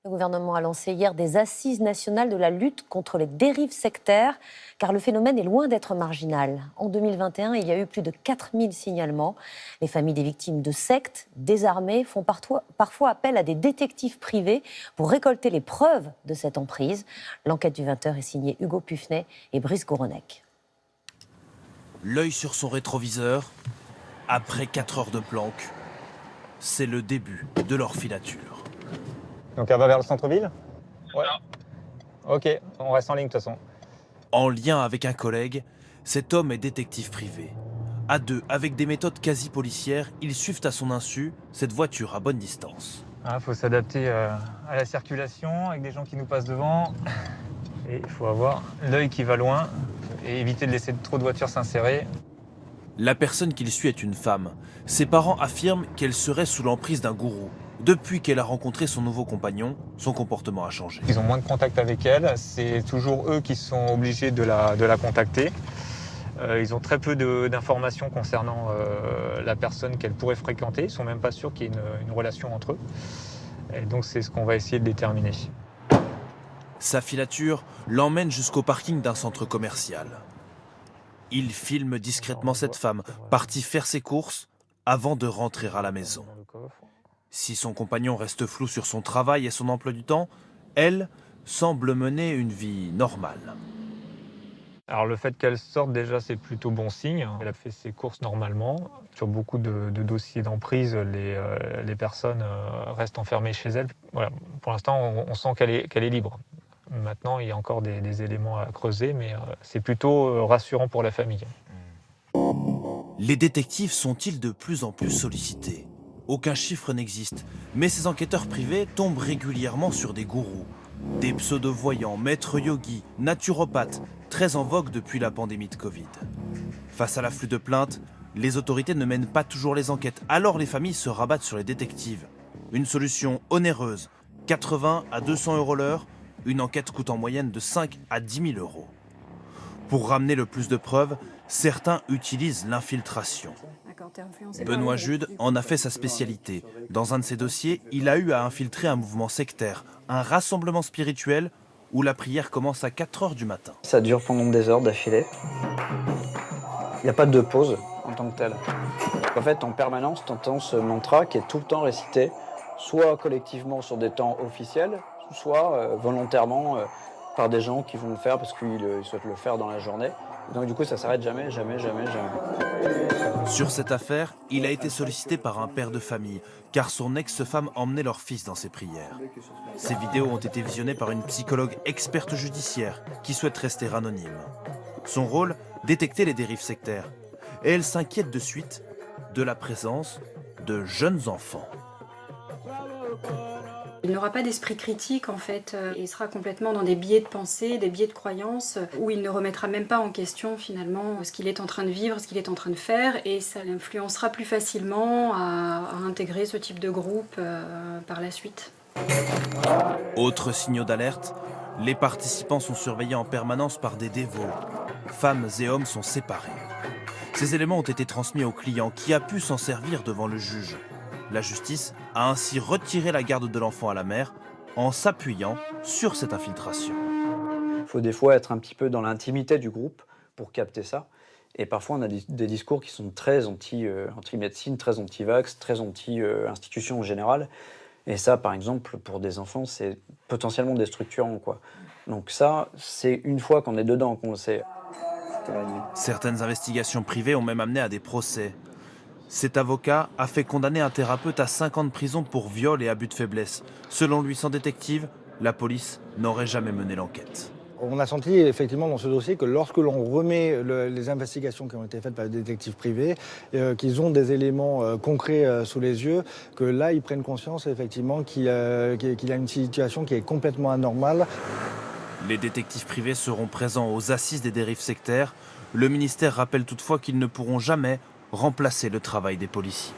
Le gouvernement a lancé hier des assises nationales de la lutte contre les dérives sectaires, car le phénomène est loin d'être marginal. En 2021, il y a eu plus de 4000 signalements. Les familles des victimes de sectes désarmées font parfois appel à des détectives privés pour récolter les preuves de cette emprise. L'enquête du 20h est signée Hugo Puffnet et Brice Goronec. L'œil sur son rétroviseur, après 4 heures de planque, c'est le début de leur filature. Donc elle va vers le centre-ville ? Ouais. Ok, on reste en ligne de toute façon. En lien avec un collègue, cet homme est détective privé. À deux, avec des méthodes quasi policières, ils suivent à son insu cette voiture à bonne distance. Il faut s'adapter à la circulation avec des gens qui nous passent devant. Et il faut avoir l'œil qui va loin et éviter de laisser trop de voitures s'insérer. La personne qu'il suit est une femme. Ses parents affirment qu'elle serait sous l'emprise d'un gourou. Depuis qu'elle a rencontré son nouveau compagnon, son comportement a changé. Ils ont moins de contact avec elle, c'est toujours eux qui sont obligés de la contacter. Ils ont très peu d'informations concernant la personne qu'elle pourrait fréquenter. Ils ne sont même pas sûrs qu'il y ait une relation entre eux. Et donc c'est ce qu'on va essayer de déterminer. Sa filature l'emmène jusqu'au parking d'un centre commercial. Il filme discrètement cette femme, partie faire ses courses, avant de rentrer à la maison. Si son compagnon reste flou sur son travail et son emploi du temps, elle semble mener une vie normale. Alors le fait qu'elle sorte déjà c'est plutôt bon signe. Elle a fait ses courses normalement. Sur beaucoup de dossiers d'emprise, les personnes restent enfermées chez elles. Voilà. Pour l'instant on sent qu'elle est libre. Maintenant il y a encore des éléments à creuser, mais c'est plutôt rassurant pour la famille. Les détectives sont-ils de plus en plus sollicités ? Aucun chiffre n'existe, mais ces enquêteurs privés tombent régulièrement sur des gourous. Des pseudo-voyants, maîtres yogis, naturopathes, très en vogue depuis la pandémie de Covid. Face à l'afflux de plaintes, les autorités ne mènent pas toujours les enquêtes, alors les familles se rabattent sur les détectives. Une solution onéreuse, 80 à 200 € l'heure, une enquête coûte en moyenne de 5 à 10 000 €. Pour ramener le plus de preuves, certains utilisent l'infiltration. Benoît Jude en a fait sa spécialité. Dans un de ses dossiers, il a eu à infiltrer un mouvement sectaire, un rassemblement spirituel où la prière commence à 4 heures du matin. Ça dure pendant des heures d'affilée. Il n'y a pas de pause en tant que telle. En fait, en permanence, tu entends ce mantra qui est tout le temps récité, soit collectivement sur des temps officiels, soit volontairement par des gens qui vont le faire parce qu'ils souhaitent le faire dans la journée. Donc du coup, ça s'arrête jamais, jamais, jamais, jamais. Sur cette affaire, il a été sollicité par un père de famille, car son ex-femme emmenait leur fils dans ses prières. Ces vidéos ont été visionnées par une psychologue experte judiciaire qui souhaite rester anonyme. Son rôle, détecter les dérives sectaires. Et elle s'inquiète de suite de la présence de jeunes enfants. Il n'aura pas d'esprit critique en fait, il sera complètement dans des biais de pensée, des biais de croyances, où il ne remettra même pas en question finalement ce qu'il est en train de vivre, ce qu'il est en train de faire, et ça l'influencera plus facilement à intégrer ce type de groupe par la suite. Autres signaux d'alerte, les participants sont surveillés en permanence par des dévots. Femmes et hommes sont séparés. Ces éléments ont été transmis au client qui a pu s'en servir devant le juge. La justice a ainsi retiré la garde de l'enfant à la mère en s'appuyant sur cette infiltration. Il faut des fois être un petit peu dans l'intimité du groupe pour capter ça. Et parfois, on a des discours qui sont très anti-médecine, très anti-vax, très anti-institution en général. Et ça, par exemple, pour des enfants, c'est potentiellement déstructurant, quoi. Donc ça, c'est une fois qu'on est dedans qu'on le sait. Certaines investigations privées ont même amené à des procès. Cet avocat a fait condamner un thérapeute à 5 ans de prison pour viol et abus de faiblesse. Selon lui, sans détective, la police n'aurait jamais mené l'enquête. On a senti effectivement dans ce dossier que lorsque l'on remet les investigations qui ont été faites par les détectives privés, qu'ils ont des éléments concrets sous les yeux, que là ils prennent conscience effectivement qu'il y a une situation qui est complètement anormale. Les détectives privés seront présents aux assises des dérives sectaires. Le ministère rappelle toutefois qu'ils ne pourront jamais remplacer le travail des policiers.